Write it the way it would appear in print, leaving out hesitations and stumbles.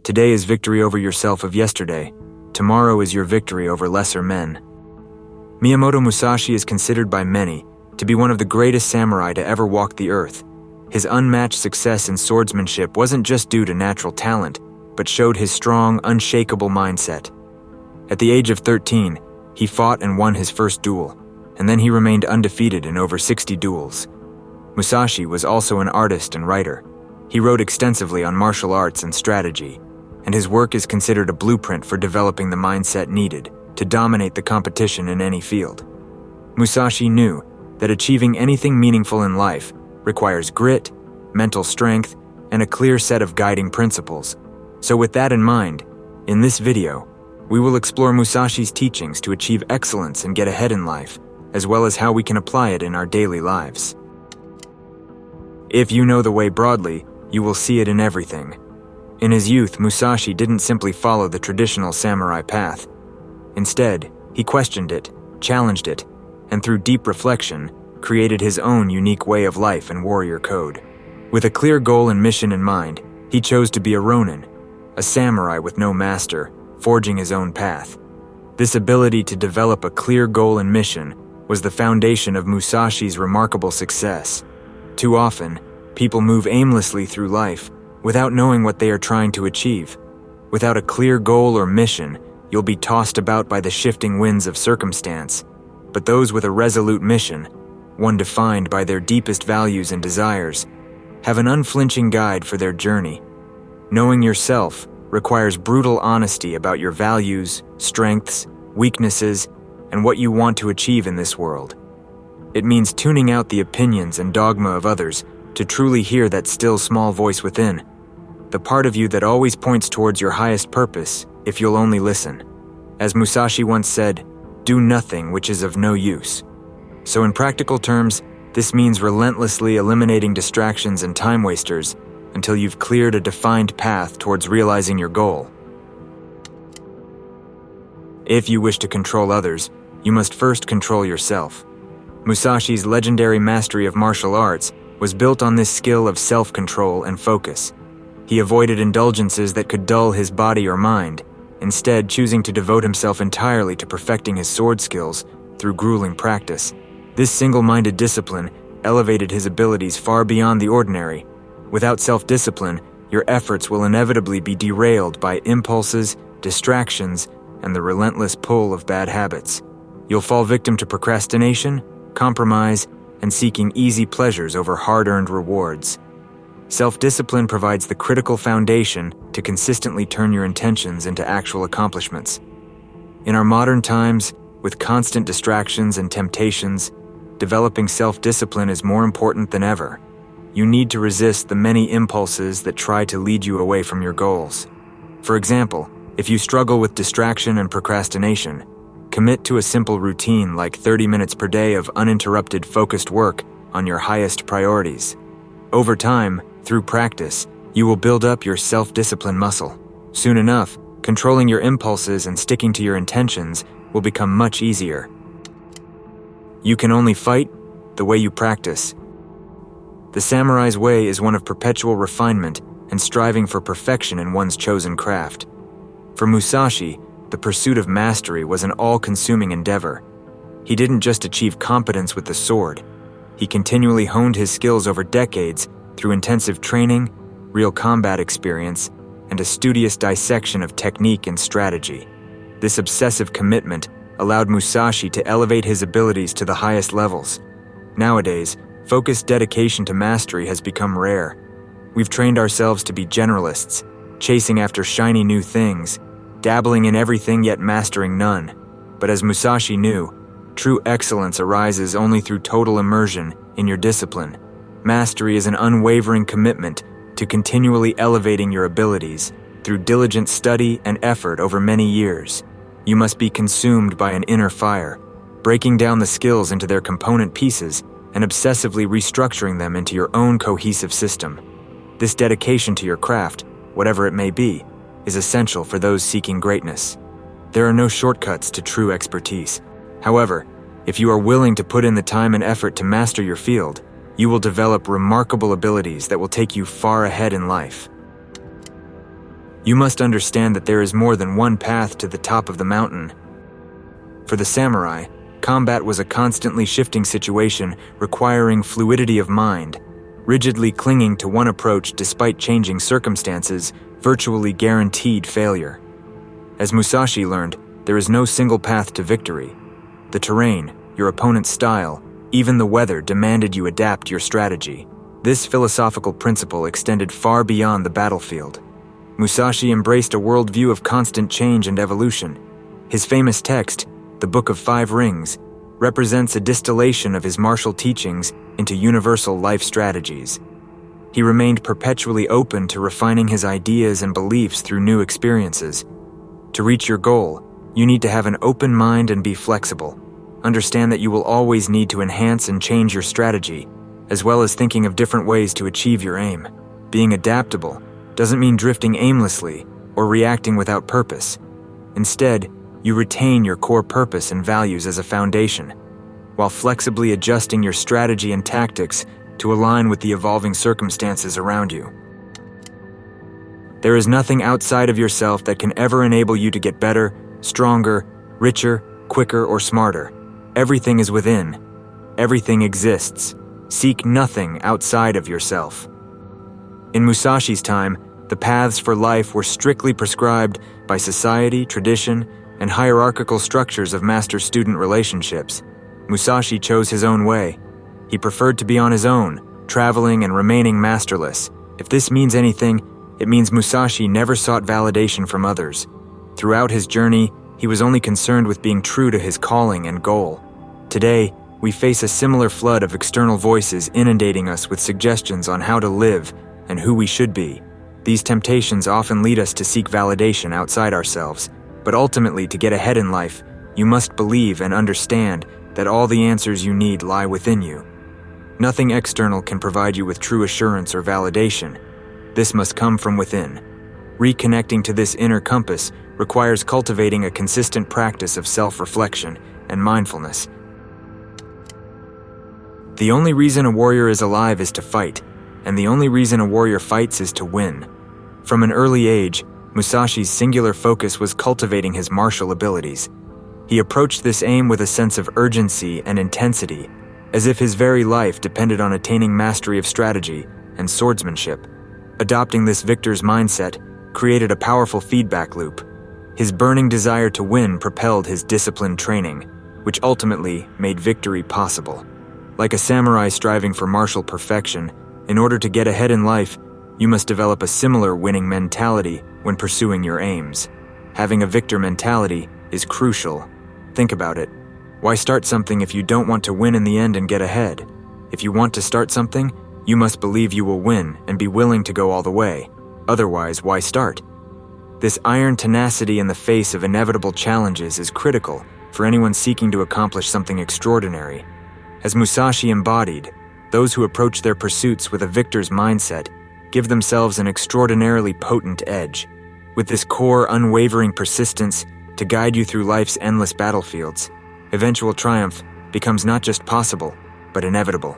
Today is victory over yourself of yesterday. Tomorrow is your victory over lesser men. Miyamoto Musashi is considered by many to be one of the greatest samurai to ever walk the earth. His unmatched success in swordsmanship wasn't just due to natural talent, but showed his strong, unshakable mindset. At the age of 13, he fought and won his first duel, and then he remained undefeated in over 60 duels. Musashi was also an artist and writer. He wrote extensively on martial arts and strategy, and his work is considered a blueprint for developing the mindset needed to dominate the competition in any field. Musashi knew that achieving anything meaningful in life requires grit, mental strength, and a clear set of guiding principles. So with that in mind, in this video, we will explore Musashi's teachings to achieve excellence and get ahead in life, as well as how we can apply it in our daily lives. If you know the way broadly, you will see it in everything. In his youth, Musashi didn't simply follow the traditional samurai path. Instead, he questioned it, challenged it, and through deep reflection, created his own unique way of life and warrior code. With a clear goal and mission in mind, he chose to be a ronin, a samurai with no master, forging his own path. This ability to develop a clear goal and mission was the foundation of Musashi's remarkable success. Too often, people move aimlessly through life without knowing what they are trying to achieve. Without a clear goal or mission, you'll be tossed about by the shifting winds of circumstance. But those with a resolute mission, one defined by their deepest values and desires, have an unflinching guide for their journey. Knowing yourself requires brutal honesty about your values, strengths, weaknesses, and what you want to achieve in this world. It means tuning out the opinions and dogma of others to truly hear that still small voice within, the part of you that always points towards your highest purpose if you'll only listen. As Musashi once said, "Do nothing which is of no use." So in practical terms, this means relentlessly eliminating distractions and time wasters until you've cleared a defined path towards realizing your goal. If you wish to control others, you must first control yourself. Musashi's legendary mastery of martial arts was built on this skill of self-control and focus. He avoided indulgences that could dull his body or mind, instead choosing to devote himself entirely to perfecting his sword skills through grueling practice. This single-minded discipline elevated his abilities far beyond the ordinary. Without self-discipline, your efforts will inevitably be derailed by impulses, distractions, and the relentless pull of bad habits. You'll fall victim to procrastination, compromise, and seeking easy pleasures over hard-earned rewards. Self-discipline provides the critical foundation to consistently turn your intentions into actual accomplishments. In our modern times, with constant distractions and temptations, developing self-discipline is more important than ever. You need to resist the many impulses that try to lead you away from your goals. For example, if you struggle with distraction and procrastination, commit to a simple routine like 30 minutes per day of uninterrupted, focused work on your highest priorities. Over time, through practice, you will build up your self-discipline muscle. Soon enough, controlling your impulses and sticking to your intentions will become much easier. You can only fight the way you practice. The samurai's way is one of perpetual refinement and striving for perfection in one's chosen craft. For Musashi, the pursuit of mastery was an all-consuming endeavor. He didn't just achieve competence with the sword. He continually honed his skills over decades through intensive training, real combat experience, and a studious dissection of technique and strategy. This obsessive commitment allowed Musashi to elevate his abilities to the highest levels. Nowadays, focused dedication to mastery has become rare. We've trained ourselves to be generalists, chasing after shiny new things, dabbling in everything yet mastering none. But as Musashi knew, true excellence arises only through total immersion in your discipline. Mastery is an unwavering commitment to continually elevating your abilities through diligent study and effort over many years. You must be consumed by an inner fire, breaking down the skills into their component pieces and obsessively restructuring them into your own cohesive system. This dedication to your craft, whatever it may be, is essential for those seeking greatness. There are no shortcuts to true expertise. However, if you are willing to put in the time and effort to master your field, you will develop remarkable abilities that will take you far ahead in life. You must understand that there is more than one path to the top of the mountain. For the samurai, combat was a constantly shifting situation requiring fluidity of mind. Rigidly clinging to one approach despite changing circumstances virtually guaranteed failure. As Musashi learned, there is no single path to victory. The terrain, your opponent's style, even the weather demanded you adapt your strategy. This philosophical principle extended far beyond the battlefield. Musashi embraced a worldview of constant change and evolution. His famous text, The Book of Five Rings, represents a distillation of his martial teachings into universal life strategies. He remained perpetually open to refining his ideas and beliefs through new experiences. To reach your goal, you need to have an open mind and be flexible. Understand that you will always need to enhance and change your strategy, as well as thinking of different ways to achieve your aim. Being adaptable doesn't mean drifting aimlessly or reacting without purpose. Instead, you retain your core purpose and values as a foundation, while flexibly adjusting your strategy and tactics to align with the evolving circumstances around you. There is nothing outside of yourself that can ever enable you to get better, stronger, richer, quicker, or smarter. Everything is within. Everything exists. Seek nothing outside of yourself. In Musashi's time, the paths for life were strictly prescribed by society, tradition, and hierarchical structures of master-student relationships. Musashi chose his own way. He preferred to be on his own, traveling and remaining masterless. If this means anything, it means Musashi never sought validation from others. Throughout his journey, he was only concerned with being true to his calling and goal. Today, we face a similar flood of external voices inundating us with suggestions on how to live and who we should be. These temptations often lead us to seek validation outside ourselves, but ultimately to get ahead in life, you must believe and understand that all the answers you need lie within you. Nothing external can provide you with true assurance or validation. This must come from within. Reconnecting to this inner compass requires cultivating a consistent practice of self-reflection and mindfulness. The only reason a warrior is alive is to fight, and the only reason a warrior fights is to win. From an early age, Musashi's singular focus was cultivating his martial abilities. He approached this aim with a sense of urgency and intensity, as if his very life depended on attaining mastery of strategy and swordsmanship. Adopting this victor's mindset created a powerful feedback loop. His burning desire to win propelled his disciplined training, which ultimately made victory possible. Like a samurai striving for martial perfection, in order to get ahead in life, you must develop a similar winning mentality when pursuing your aims. Having a victor mentality is crucial. Think about it. Why start something if you don't want to win in the end and get ahead? If you want to start something, you must believe you will win and be willing to go all the way. Otherwise, why start? This iron tenacity in the face of inevitable challenges is critical for anyone seeking to accomplish something extraordinary. As Musashi embodied, those who approach their pursuits with a victor's mindset give themselves an extraordinarily potent edge. With this core, unwavering persistence to guide you through life's endless battlefields, eventual triumph becomes not just possible, but inevitable.